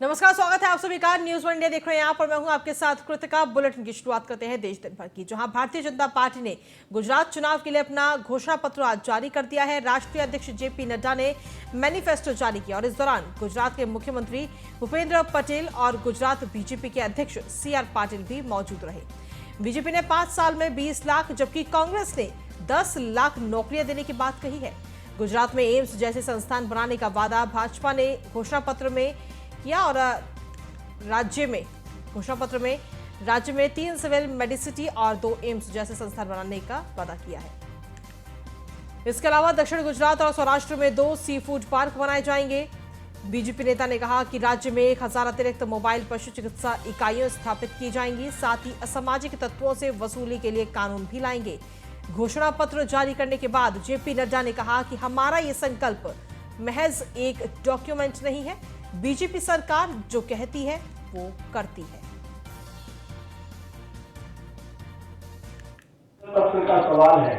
नमस्कार, स्वागत है आप सभी का न्यूज वन इंडिया देख रहे हैं यहाँ पर। मैं हूं आपके साथ कृतिका। बुलेटिन की शुरुआत करते हैं देश दिन भर की, जहां भारतीय जनता पार्टी ने गुजरात चुनाव के लिए अपना घोषणा पत्र आज जारी कर दिया है। राष्ट्रीय अध्यक्ष जेपी नड्डा ने मैनिफेस्टो जारी किया और इस दौरान गुजरात के मुख्यमंत्री भूपेंद्र पटेल और गुजरात बीजेपी के अध्यक्ष CR पाटिल भी मौजूद रहे। बीजेपी ने 5 साल में 20 लाख जबकि कांग्रेस ने 10 लाख नौकरियां देने की बात कही है। गुजरात में एम्स जैसे संस्थान बनाने का वादा भाजपा ने घोषणा पत्र में किया और घोषणा पत्र में राज्य में 3 सिविल मेडिसिटी और 2 एम्स जैसे संस्थान बनाने का वादा किया है। इसके अलावा दक्षिण गुजरात और सौराष्ट्र में 2 सी फूड पार्क बनाए जाएंगे। बीजेपी नेता ने कहा कि राज्य में 1000 अतिरिक्त मोबाइल पशु चिकित्सा इकाइयां स्थापित की जाएंगी। साथ ही असामाजिक तत्वों से वसूली के लिए कानून भी लाएंगे। घोषणा पत्र जारी करने के बाद जेपी नड्डा ने कहा कि हमारा ये संकल्प महज एक डॉक्यूमेंट नहीं है, बीजेपी सरकार जो कहती है वो करती है। पत्र का सवाल है।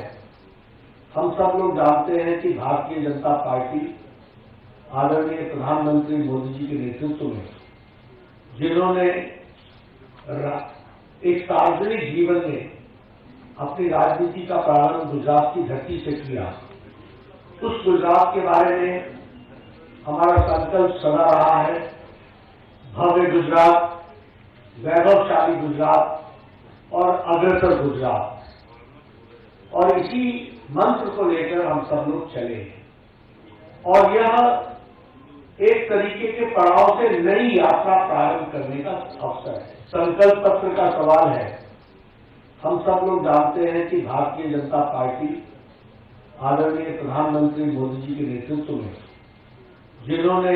हम सब लोग जानते हैं कि भारतीय जनता पार्टी आदरणीय प्रधानमंत्री मोदी जी के नेतृत्व में जिन्होंने एक सार्वजनिक जीवन में अपनी राजनीति का प्रारंभ गुजरात की धरती से किया, उस गुजरात के बारे में हमारा संकल्प सदा रहा है भव्य गुजरात, वैभवशाली गुजरात और अग्रसर गुजरात। और इसी मंत्र को लेकर हम सब लोग चले और यह एक तरीके के पड़ाव से नई यात्रा प्रारंभ करने का अवसर है। संकल्प पत्र का सवाल है। हम सब लोग जानते हैं कि भारतीय जनता पार्टी आदरणीय प्रधानमंत्री मोदी जी के नेतृत्व में जिन्होंने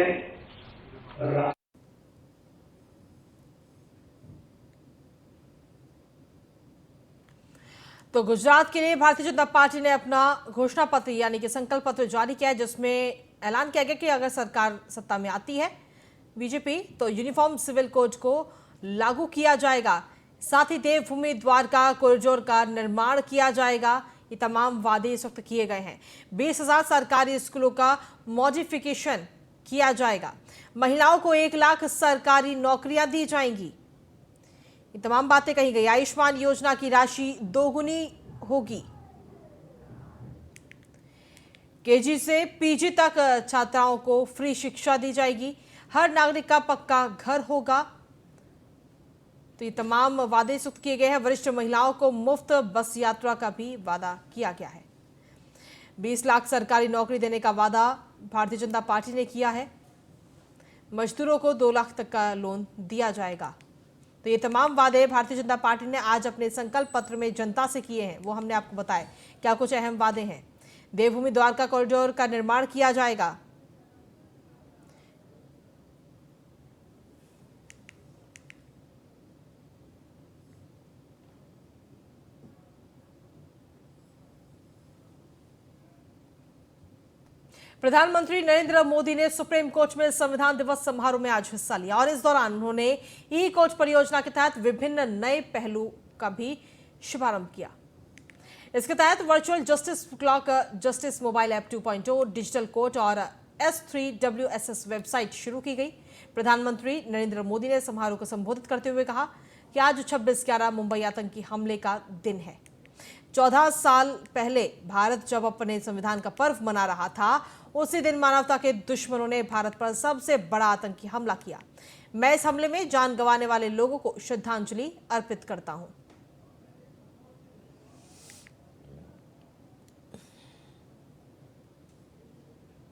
तो गुजरात के लिए भारतीय जनता पार्टी ने अपना घोषणा पत्र यानी कि संकल्प पत्र जारी किया है, जिसमें ऐलान किया गया कि अगर सरकार सत्ता में आती है बीजेपी तो यूनिफॉर्म सिविल कोड को लागू किया जाएगा। साथ ही देवभूमि द्वारका कॉरिडोर का निर्माण किया जाएगा। ये तमाम वादे इस वक्त किए गए हैं। 20,000 सरकारी स्कूलों का मॉडिफिकेशन किया जाएगा। महिलाओं को 1 लाख सरकारी नौकरियां दी जाएंगी। ये तमाम बातें कही गई। आयुष्मान योजना की राशि दोगुनी होगी। केजी से पीजी तक छात्राओं को फ्री शिक्षा दी जाएगी। हर नागरिक का पक्का घर होगा। तो ये तमाम वादे सुक्त किए गए हैं। वरिष्ठ महिलाओं को मुफ्त बस यात्रा का भी वादा किया गया है। 20 लाख सरकारी नौकरी देने का वादा भारतीय जनता पार्टी ने किया है। मजदूरों को 2 लाख तक का लोन दिया जाएगा। तो ये तमाम वादे भारतीय जनता पार्टी ने आज अपने संकल्प पत्र में जनता से किए हैं, वो हमने आपको बताया। क्या कुछ अहम वादे हैं? देवभूमि द्वारका कॉरिडोर का निर्माण किया जाएगा। प्रधानमंत्री नरेंद्र मोदी ने सुप्रीम कोर्ट में संविधान दिवस समारोह में आज हिस्सा लिया और इस दौरान उन्होंने ई कोर्ट परियोजना के तहत विभिन्न नए पहलू का भी शुभारंभ किया। इसके तहत virtual justice clock, justice mobile app 2.0, digital court और S3WSS वेबसाइट शुरू की गई। प्रधानमंत्री नरेंद्र मोदी ने समारोह को संबोधित करते हुए कहा कि आज 26/11 मुंबई आतंकी हमले का दिन है। 14 साल पहले भारत जब अपने संविधान का पर्व मना रहा था, उसी दिन मानवता के दुश्मनों ने भारत पर सबसे बड़ा आतंकी हमला किया। मैं इस हमले में जान गंवाने वाले लोगों को श्रद्धांजलि अर्पित करता हूं।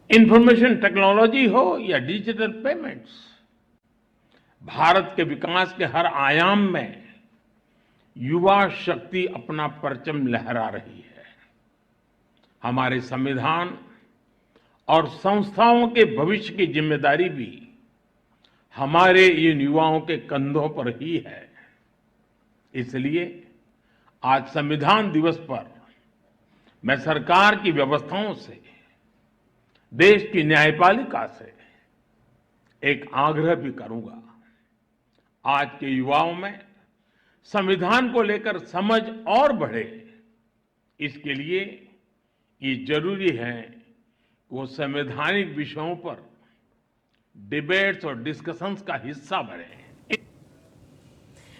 इंफॉर्मेशन टेक्नोलॉजी हो या डिजिटल पेमेंट्स, भारत के विकास के हर आयाम में युवा शक्ति अपना परचम लहरा रही है। हमारे संविधान और संस्थाओं के भविष्य की जिम्मेदारी भी हमारे इन युवाओं के कंधों पर ही है। इसलिए आज संविधान दिवस पर मैं सरकार की व्यवस्थाओं से, देश की न्यायपालिका से एक आग्रह भी करूंगा। आज के युवाओं में संविधान को लेकर समझ और बढ़े, इसके लिए ये जरूरी है कि वो संवैधानिक विषयों पर डिबेट्स और डिस्कशंस का हिस्सा बने।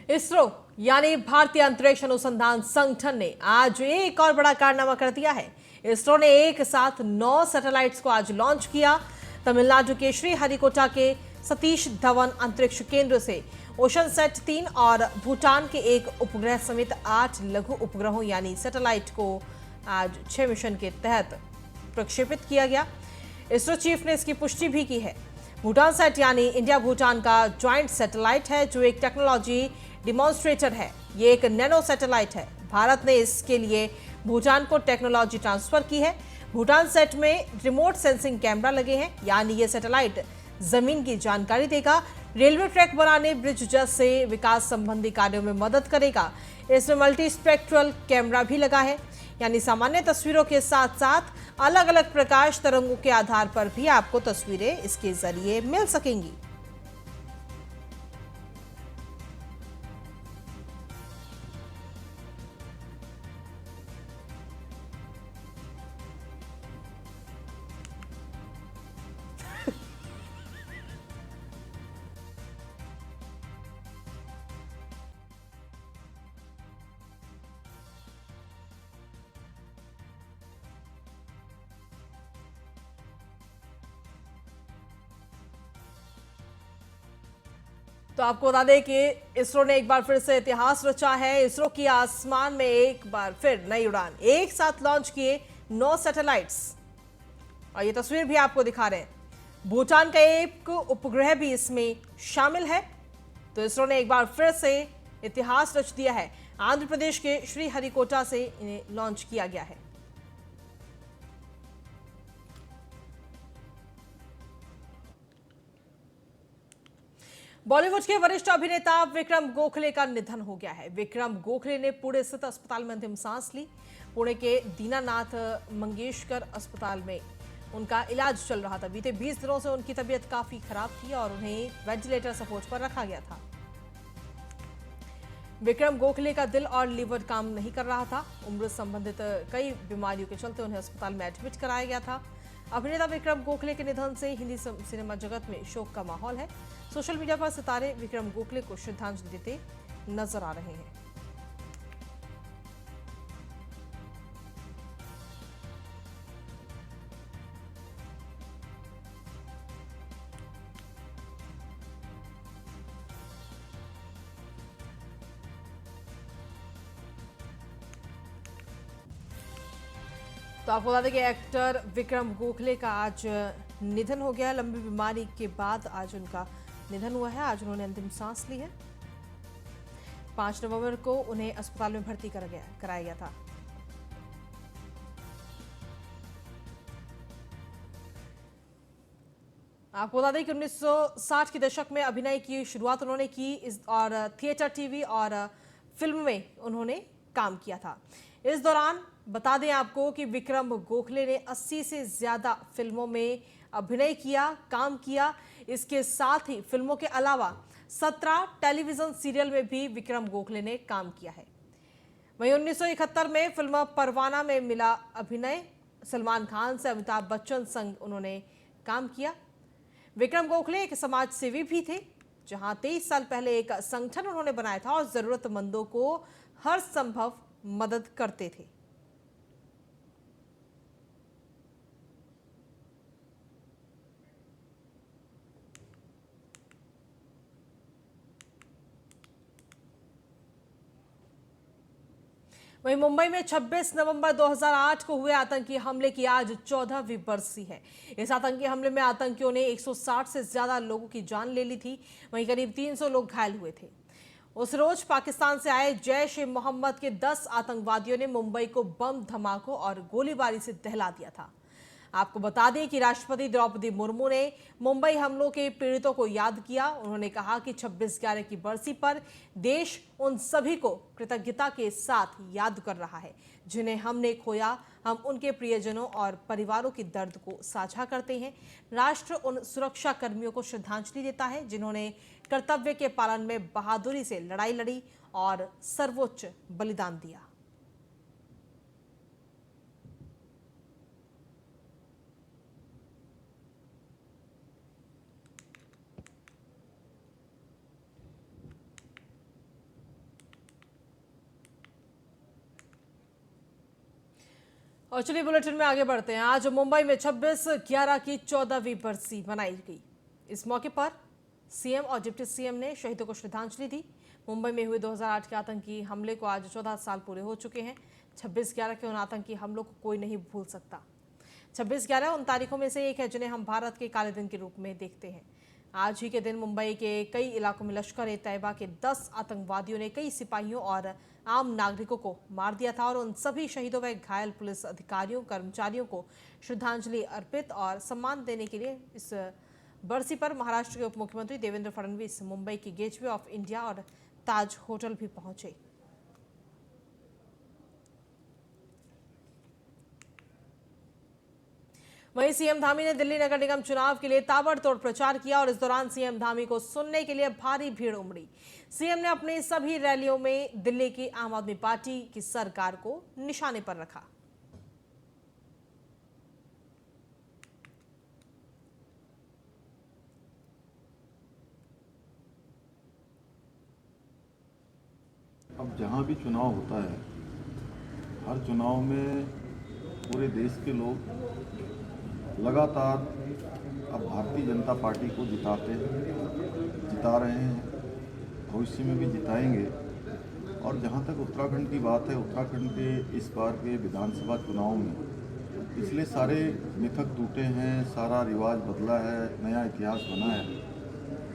इसरो यानी भारतीय अंतरिक्ष अनुसंधान संगठन ने आज एक और बड़ा कारनामा कर दिया है। इसरो ने एक साथ 9 सैटेलाइट्स को आज लॉन्च किया। तमिलनाडु के श्रीहरिकोटा के सतीश धवन अंतरिक्ष केंद्र से ओशन सेट 3 और भूटान के एक उपग्रह समेत 8 लघु उपग्रहों यानी सैटेलाइट को आज 6 मिशन के तहत प्रक्षेपित किया गया। इसरो चीफ ने इसकी पुष्टि भी की है। भूटान सेट यानी इंडिया भूटान का ज्वाइंट सैटेलाइट है जो एक टेक्नोलॉजी डिमॉन्स्ट्रेटर है। ये एक नैनो सैटेलाइट है। भारत ने इसके लिए भूटान को टेक्नोलॉजी ट्रांसफर की है। भूटान सेट में रिमोट सेंसिंग कैमरा लगे हैं यानी ये सैटेलाइट जमीन की जानकारी देगा, रेलवे ट्रैक बनाने, ब्रिज जैसे विकास संबंधी कार्यों में मदद करेगा। इसमें मल्टी स्पेक्ट्रल कैमरा भी लगा है यानी सामान्य तस्वीरों के साथ साथ अलग अलग प्रकाश तरंगों के आधार पर भी आपको तस्वीरें इसके जरिए मिल सकेंगी। तो आपको बता दें कि इसरो ने एक बार फिर से इतिहास रचा है। इसरो की आसमान में एक बार फिर नई उड़ान, एक साथ लॉन्च किए 9 सैटेलाइट्स और ये तस्वीर भी आपको दिखा रहे हैं। भूटान का एक उपग्रह भी इसमें शामिल है। तो इसरो ने एक बार फिर से इतिहास रच दिया है। आंध्र प्रदेश के श्रीहरिकोटा से इन्हें लॉन्च किया गया है। बॉलीवुड के वरिष्ठ अभिनेता विक्रम गोखले का निधन हो गया है। विक्रम गोखले ने पुणे स्थित अस्पताल में अंतिम सांस ली। पुणे के दीनानाथ मंगेशकर अस्पताल में उनका इलाज चल रहा था। बीते 20 दिनों से उनकी तबीयत काफी खराब थी और उन्हें वेंटिलेटर सपोर्ट पर रखा गया था। विक्रम गोखले का दिल और लीवर काम नहीं कर रहा था। उम्र संबंधित कई बीमारियों के चलते उन्हें अस्पताल में एडमिट कराया गया था। अभिनेता विक्रम गोखले के निधन से हिंदी सिनेमा जगत में शोक का माहौल है। सोशल मीडिया पर सितारे विक्रम गोखले को श्रद्धांजलि देते नजर आ रहे हैं। तो आपको बता दें कि एक्टर विक्रम गोखले का आज निधन हो गया। लंबी बीमारी के बाद आज उनका निधन हुआ है। आज उन्होंने अंतिम सांस ली है। 5 नवंबर को उन्हें अस्पताल में भर्ती कराया गया था। आपको बता दें कि 1960 के दशक में अभिनय की शुरुआत उन्होंने की और थिएटर, टीवी और फिल्म में उन्होंने काम किया था। इस दौरान बता दें आपको कि विक्रम गोखले ने 80 से ज्यादा फिल्मों में अभिनय किया, काम किया। इसके साथ ही फिल्मों के अलावा 17 टेलीविजन सीरियल में भी विक्रम गोखले ने काम किया है। वहीं 1971 में फिल्म परवाना में मिला अभिनय। सलमान खान से अमिताभ बच्चन संग उन्होंने काम किया। विक्रम गोखले एक समाज सेवी भी थे, जहां 23 साल पहले एक संगठन उन्होंने बनाया था और जरूरतमंदों को हर संभव मदद करते थे। वहीं मुंबई में 26 नवंबर 2008 को हुए आतंकी हमले की आज 14वीं बरसी है। इस आतंकी हमले में आतंकियों ने 160 से ज्यादा लोगों की जान ले ली थी। वहीं करीब 300 लोग घायल हुए थे। उस रोज पाकिस्तान से आए जैश ए मोहम्मद के 10 आतंकवादियों ने मुंबई को बम धमाकों और गोलीबारी से दहला दिया था। आपको बता दें कि राष्ट्रपति द्रौपदी मुर्मू ने मुंबई हमलों के पीड़ितों को याद किया। उन्होंने कहा कि 26/11 की बरसी पर देश उन सभी को कृतज्ञता के साथ याद कर रहा है जिन्हें हमने खोया। हम उनके प्रियजनों और परिवारों के दर्द को साझा करते हैं। राष्ट्र उन सुरक्षा कर्मियों को श्रद्धांजलि देता है जिन्होंने कर्तव्य के पालन में बहादुरी से लड़ाई लड़ी और सर्वोच्च बलिदान दिया। और चलिए बुलेटिन में आगे बढ़ते हैं। आज मुंबई में 26/11 की 14वीं बरसी मनाई गई। इस मौके पर सीएम और डिप्टी सीएम ने शहीदों को श्रद्धांजलि दी। मुंबई में हुए 2008 के आतंकी हमले को आज 14 साल पूरे हो चुके हैं। 26/11 के उन आतंकी हमलों को कोई नहीं भूल सकता। 26/11 उन तारीखों में से एक है जिन्हें हम भारत के काले दिन के रूप में देखते हैं। आज ही के दिन मुंबई के कई इलाकों में लश्कर-ए-तैयबा के 10 आतंकवादियों ने कई सिपाहियों और आम नागरिकों को मार दिया था और उन सभी शहीदों व घायल पुलिस अधिकारियों कर्मचारियों को श्रद्धांजलि अर्पित और सम्मान देने के लिए इस बरसी पर महाराष्ट्र के उप मुख्यमंत्री देवेंद्र फडणवीस मुंबई की गेटवे ऑफ इंडिया और ताज होटल भी पहुंचे। वहीं सीएम धामी ने दिल्ली नगर निगम चुनाव के लिए ताबड़तोड़ प्रचार किया और इस दौरान सीएम धामी को सुनने के लिए भारी भीड़ उमड़ी। सीएम ने अपनी सभी रैलियों में दिल्ली की आम आदमी पार्टी की सरकार को निशाने पर रखा। अब जहाँ भी चुनाव होता है, हर चुनाव में पूरे देश के लोग लगातार अब भारतीय जनता पार्टी को जिता रहे हैं, भविष्य में भी जिताएंगे। और जहाँ तक उत्तराखंड की बात है, उत्तराखंड के इस बार के विधानसभा चुनाव में पिछले सारे मिथक टूटे हैं, सारा रिवाज बदला है, नया इतिहास बना है।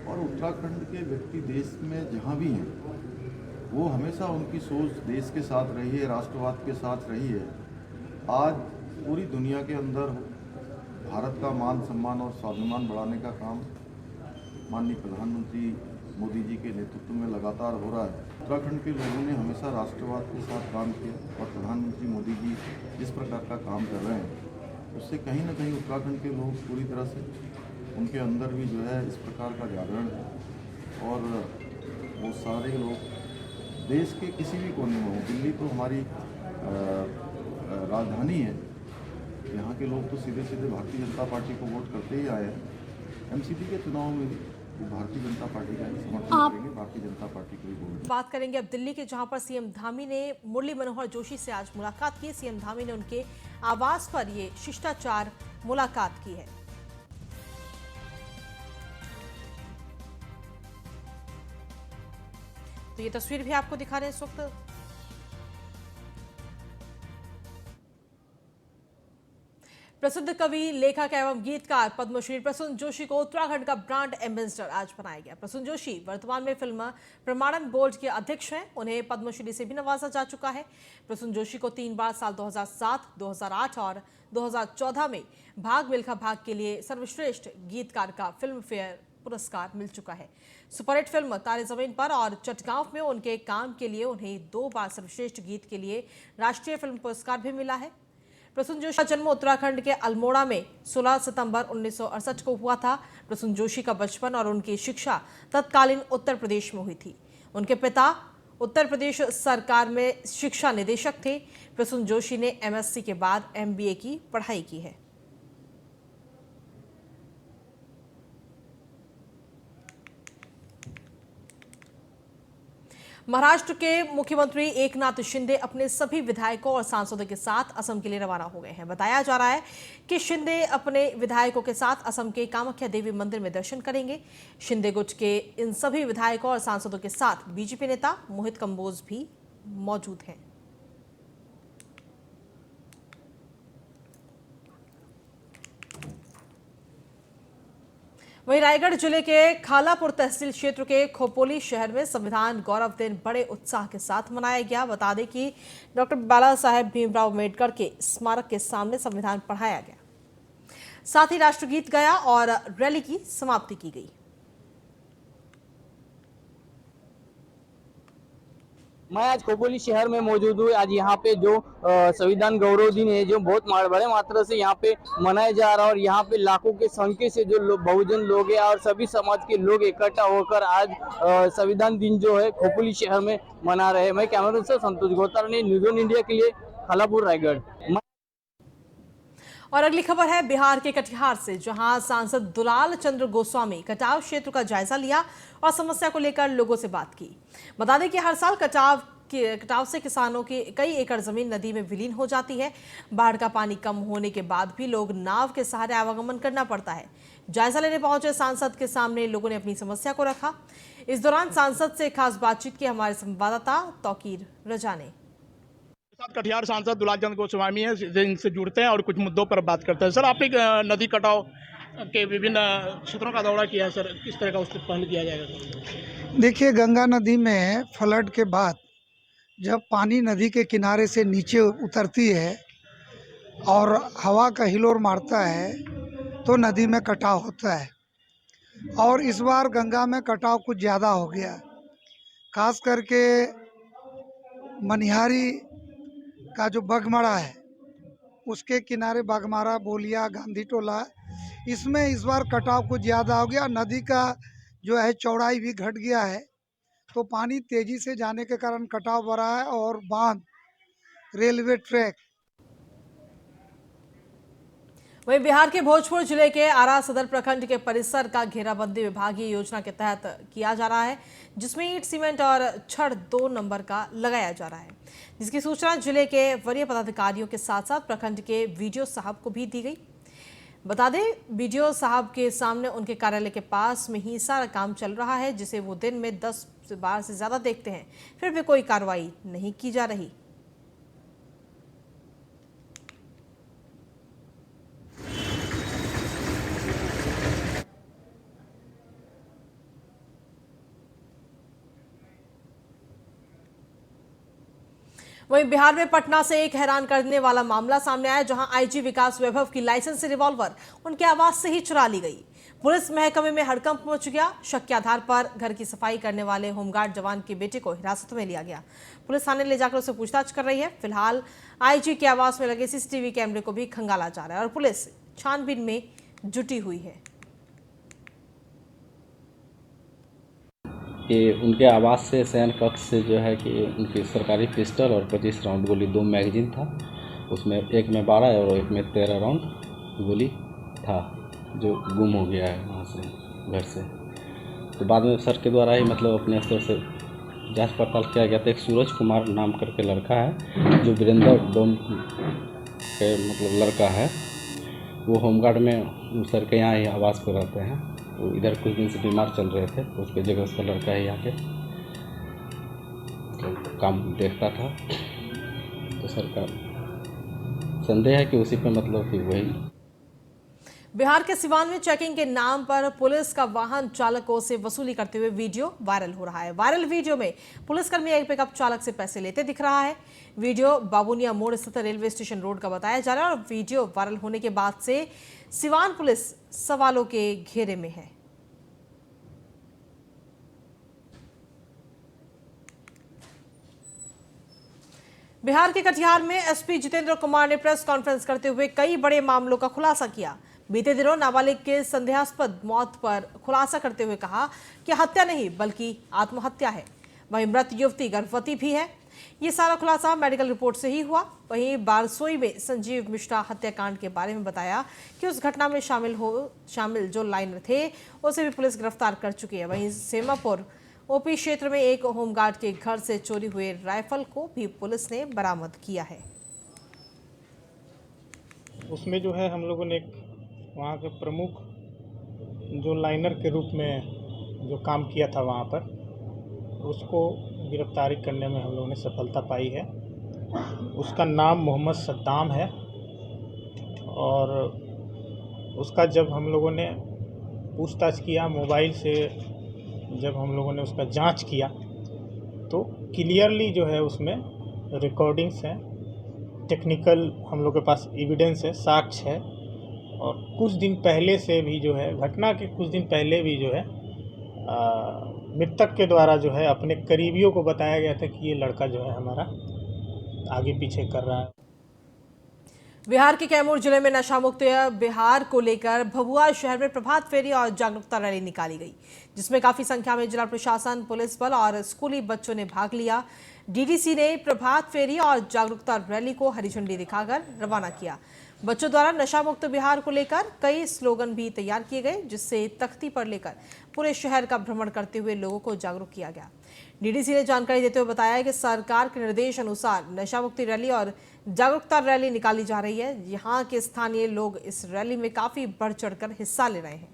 और उत्तराखंड के व्यक्ति देश में जहाँ भी हैं, वो हमेशा उनकी सोच देश के साथ रही है, राष्ट्रवाद के साथ रही है। आज पूरी दुनिया के अंदर भारत का मान सम्मान और स्वाभिमान बढ़ाने का काम माननीय प्रधानमंत्री मोदी जी के नेतृत्व में लगातार हो रहा है। उत्तराखंड के लोगों ने हमेशा राष्ट्रवाद के साथ काम किया और प्रधानमंत्री मोदी जी जिस प्रकार का काम कर रहे हैं, उससे कहीं ना कहीं उत्तराखंड के लोग पूरी तरह से उनके अंदर भी जो है इस प्रकार का जागरण है। और वो सारे लोग देश के किसी भी कोने में हो, दिल्ली तो हमारी राजधानी है, यहाँ के लोग तो सीधे सीधे भारतीय जनता पार्टी को वोट करते ही आए हैं। एमसीडी के चुनाव में भी भारतीय जनता पार्टी का समर्थन करेंगे, भारतीय जनता पार्टी को ही वोट। बात करेंगे अब दिल्ली के, जहां पर सीएम धामी ने मुरली मनोहर जोशी से आज मुलाकात की। सीएम धामी ने उनके आवास पर ये शिष्टाचार मुलाकात की है। तो ये तस्वीर भी आपको दिखा रहे हैं इस वक्त। प्रसिद्ध कवि, लेखक एवं गीतकार पद्मश्री प्रसून जोशी को उत्तराखंड का ब्रांड एम्बेसडर आज बनाया गया। प्रसून जोशी वर्तमान में फिल्म प्रमाणन बोर्ड के अध्यक्ष हैं। उन्हें पद्मश्री से भी नवाजा जा चुका है। प्रसून जोशी को 3 बार साल 2007, 2008 और 2014 में भाग मिल्खा भाग के लिए सर्वश्रेष्ठ गीतकार का फिल्म फेयर पुरस्कार मिल चुका है। सुपरहिट फिल्म तारे जमीन पर और चटगांव में उनके काम के लिए उन्हें 2 बार सर्वश्रेष्ठ गीत के लिए राष्ट्रीय फिल्म पुरस्कार भी मिला है। प्रसून जोशी का जन्म उत्तराखंड के अल्मोड़ा में 16 सितंबर 1968 को हुआ था। प्रसून जोशी का बचपन और उनकी शिक्षा तत्कालीन उत्तर प्रदेश में हुई थी। उनके पिता उत्तर प्रदेश सरकार में शिक्षा निदेशक थे। प्रसून जोशी ने एमएससी के बाद एमबीए की पढ़ाई की है। महाराष्ट्र के मुख्यमंत्री एकनाथ शिंदे अपने सभी विधायकों और सांसदों के साथ असम के लिए रवाना हो गए हैं। बताया जा रहा है कि शिंदे अपने विधायकों के साथ असम के कामाख्या देवी मंदिर में दर्शन करेंगे। शिंदे गुट के इन सभी विधायकों और सांसदों के साथ बीजेपी नेता मोहित कंबोज भी मौजूद हैं। वहीं रायगढ़ जिले के खालापुर तहसील क्षेत्र के खोपोली शहर में संविधान गौरव दिन बड़े उत्साह के साथ मनाया गया। बता दें कि डॉक्टर बाला साहेब भीमराव अम्बेडकर के स्मारक के सामने संविधान पढ़ाया गया, साथ ही राष्ट्रगीत गाया और रैली की समाप्ति की गई। मैं आज खोपोली शहर में मौजूद हूँ। आज यहाँ पे जो संविधान गौरव दिन है, जो बहुत बड़े मात्रा से यहाँ पे मनाया जा रहा है और यहाँ पे लाखों के संख्या से जो बहुजन लोग हैं और सभी समाज के लोग इकट्ठा होकर आज संविधान दिन जो है खोपोली शहर में मना रहे हैं। मैं कैमरा से संतोष गोतारानी, न्यूज़ ऑन इंडिया के लिए खालापुर रायगढ़। और अगली खबर है बिहार के कटिहार से, जहां सांसद दुलाल चंद्र गोस्वामी कटाव क्षेत्र का जायजा लिया और समस्या को लेकर लोगों से बात की। बता दें कि हर साल कटाव कटाव से किसानों की कई एकड़ जमीन नदी में विलीन हो जाती है। बाढ़ का पानी कम होने के बाद भी लोग नाव के सहारे आवागमन करना पड़ता है। जायजा लेने पहुंचे सांसद के सामने लोगों ने अपनी समस्या को रखा। इस दौरान सांसद से खास बातचीत की हमारे संवाददाता तौकीर रजा ने। कटिहार सांसद दुलालचंद गोस्वामी है, इनसे जुड़ते हैं और कुछ मुद्दों पर बात करते हैं। सर, आपने नदी कटाव के विभिन्न क्षेत्रों का दौरा किया है, सर किस तरह का उस पर पहल किया जाएगा? देखिए, गंगा नदी में फ्लड के बाद जब पानी नदी के किनारे से नीचे उतरती है और हवा का हिलोर मारता है तो नदी में कटाव होता है। और इस बार गंगा में कटाव कुछ ज़्यादा हो गया, खास करके मनिहारी का जो बगमड़ा है उसके किनारे बागमारा, बोलिया, गांधी टोला, इसमें इस बार कटाव कुछ ज़्यादा हो गया। नदी का जो है चौड़ाई भी घट गया है, तो पानी तेज़ी से जाने के कारण कटाव बढ़ा है। और बांध, रेलवे ट्रैक। वहीं बिहार के भोजपुर जिले के आरा सदर प्रखंड के परिसर का घेराबंदी विभागीय योजना के तहत किया जा रहा है, जिसमें ईंट, सीमेंट और छड़ 2 नंबर का लगाया जा रहा है, जिसकी सूचना जिले के वरीय पदाधिकारियों के साथ साथ प्रखंड के वीडियो साहब को भी दी गई। बता दें, वीडियो साहब के सामने उनके कार्यालय के पास में ही सारा काम चल रहा है, जिसे वो दिन में 10 बार से ज्यादा देखते हैं, फिर भी कोई कार्रवाई नहीं की जा रही। वहीं बिहार में पटना से एक हैरान करने वाला मामला सामने आया, जहां आईजी विकास वैभव की लाइसेंसी रिवॉल्वर उनके आवास से ही चुरा ली गई। पुलिस महकमे में हड़कंप मच गया। शक के आधार पर घर की सफाई करने वाले होमगार्ड जवान के बेटे को हिरासत में लिया गया। पुलिस थाने ले जाकर उसे पूछताछ कर रही है। फिलहाल आईजी के आवास में लगे सीसीटीवी कैमरे को भी खंगाला जा रहा है और पुलिस छानबीन में जुटी हुई है। कि उनके आवास से शयन कक्ष से जो है कि उनकी सरकारी पिस्टल और 25 राउंड गोली, 2 मैगजीन था, उसमें एक में 12 और एक में 13 राउंड गोली था, जो गुम हो गया है वहाँ से, घर से। तो बाद में सर के द्वारा ही मतलब अपने स्तर से जांच पड़ताल किया गया था। एक सूरज कुमार नाम करके लड़का है, जो वीरेंद्र डोम के मतलब लड़का है, वो होमगार्ड में सर के यहाँ ही आवास पर रहते हैं। तो इधर कुछ दिन से बीमार चल रहे थे, तो उसकी जगह उसका लड़का ही आके तो काम देखता था। तो सर का संदेह है कि उसी पे मतलब कि वही। बिहार के सिवान में चेकिंग के नाम पर पुलिस का वाहन चालकों से वसूली करते हुए वीडियो वायरल हो रहा है। वायरल वीडियो में पुलिसकर्मी एक पिकअप चालक से पैसे लेते दिख रहा है। वीडियो बाबूनिया मोड़ स्थित रेलवे स्टेशन रोड का बताया जा रहा है और वीडियो वायरल होने के बाद से सिवान पुलिस सवालों के घेरे में है। बिहार के कटिहार में एसपी जितेंद्र कुमार ने प्रेस कॉन्फ्रेंस करते हुए कई बड़े मामलों का खुलासा किया। बीते दिनों नाबालिग के संदेहास्पद मौत पर खुलासा करते हुए कहा कि हत्या नहीं बल्कि आत्महत्या है। वहीं मृत युवती गर्भवती भी है। ये सारा खुलासा मेडिकल रिपोर्ट से ही हुआ। वहीं बारसोई में संजीव मिश्रा हत्याकांड के बारे में बताया कि उस घटना में शामिल जो लाइनर थे उसे भी पुलिस गिरफ्तार कर चुकी है। वहीं सेमापुर ओपी क्षेत्र में एक होमगार्ड के घर से चोरी हुए राइफल को भी पुलिस ने बरामद किया है। उसमें जो है हम लोगों ने एक वहाँ के प्रमुख जो लाइनर के रूप में जो काम किया था वहाँ पर, उसको गिरफ्तारी करने में हम लोगों ने सफलता पाई है। उसका नाम मोहम्मद सद्दाम है और उसका जब हम लोगों ने पूछताछ किया, मोबाइल से जब हम लोगों ने उसका जांच किया तो क्लियरली जो है उसमें रिकॉर्डिंग्स हैं, टेक्निकल हम लोग के पास एविडेंस है, साक्ष्य है। और कुछ दिन पहले से भी जो है, घटना के कुछ दिन पहले भी जो है मृतक के द्वारा जो है अपने करीबियों को बताया गया था कि ये लड़का जो है हमारा आगे पीछे कर रहा है। बिहार के कैमूर जिले में नशा मुक्त बिहार को लेकर भभुआ शहर में प्रभात फेरी और जागरूकता रैली निकाली गई, जिसमें काफी संख्या में जिला प्रशासन, पुलिस बल और स्कूली बच्चों ने भाग लिया। डीडीसी ने प्रभात फेरी और जागरूकता रैली को हरी झंडी दिखाकर रवाना किया। बच्चों द्वारा नशा मुक्त बिहार को लेकर कई स्लोगन भी तैयार किए गए, जिससे तख्ती पर लेकर पूरे शहर का भ्रमण करते हुए लोगों को जागरूक किया गया। डीडीसी ने जानकारी देते हुए बताया कि सरकार के निर्देश अनुसार नशा मुक्ति रैली और जागरूकता रैली निकाली जा रही है। यहाँ के स्थानीय लोग इस रैली में काफी बढ़ चढ़कर हिस्सा ले रहे हैं।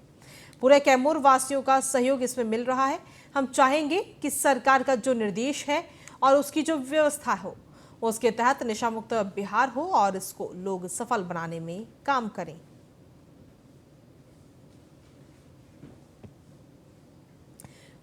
पूरे कैमूर वासियों का सहयोग इसमें मिल रहा है। हम चाहेंगे कि सरकार का जो निर्देश है और उसकी जो व्यवस्था हो उसके तहत नशा मुक्त बिहार हो और इसको लोग सफल बनाने में काम करें।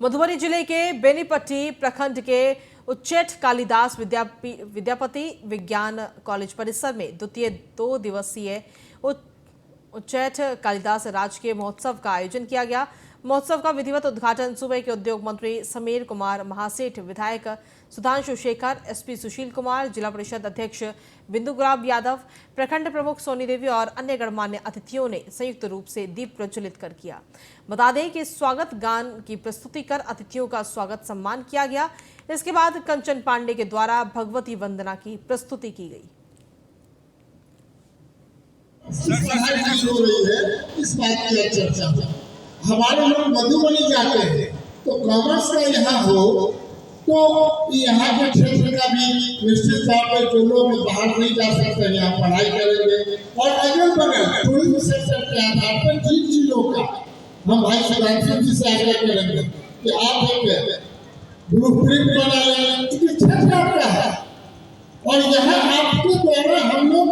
मधुबनी जिले के बेनीपट्टी प्रखंड के उच्चैठ कालिदास विद्यापति विज्ञान कॉलेज परिसर में द्वितीय 2 दिवसीय उच्चैठ कालिदास राजकीय महोत्सव का आयोजन किया गया। महोत्सव का विधिवत उद्घाटन सूबे के उद्योग मंत्री समीर कुमार महासेठ, विधायक सुधांशु शेखर, एसपी सुशील कुमार, जिला परिषद अध्यक्ष बिंदु गुलाब यादव, प्रखंड प्रमुख सोनी देवी और अन्य गणमान्य अतिथियों ने संयुक्त रूप से दीप प्रज्वलित कर किया। बता दें कि स्वागत गान की प्रस्तुति कर अतिथियों का स्वागत सम्मान किया गया। इसके बाद कंचन पांडे के द्वारा भगवती वंदना की प्रस्तुति की गई। हो रही है इस बात की चर्चा। हमारे लोग मधुबनी जाते हैं तो कॉमर्स का यहाँ हो तो यहाँ के क्षेत्र का भी निश्चित तौर पर जो लोग बाहर नहीं जा सकते हैं यहाँ पढ़ाई करेंगे और अगल बगल टूरिज्म सेक्टर के आधार पर जिन चीजों का हम भाई सुधांशु जी से आग्रह करेंगे कि आप एक ब्लूप्रिंट बना लें, क्योंकि क्षेत्र आपका है और यहाँ आपके द्वारा हम लोग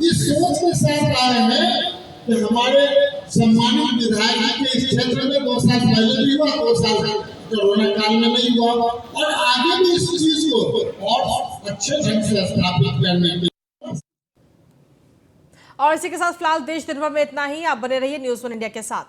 इस सोच के साथ आ रहे हैं कि हमारे सम्मानित विधायक के इस क्षेत्र में 2 साल पहले भी हुआ, 2 साल कोरोना काल में नहीं हुआ और आगे भी इस चीज को और अच्छे ढंग से स्थापित करने के। और इसी के साथ फिलहाल देश दिन भर में इतना ही। आप बने रहिए न्यूज़ 1 इंडिया के साथ।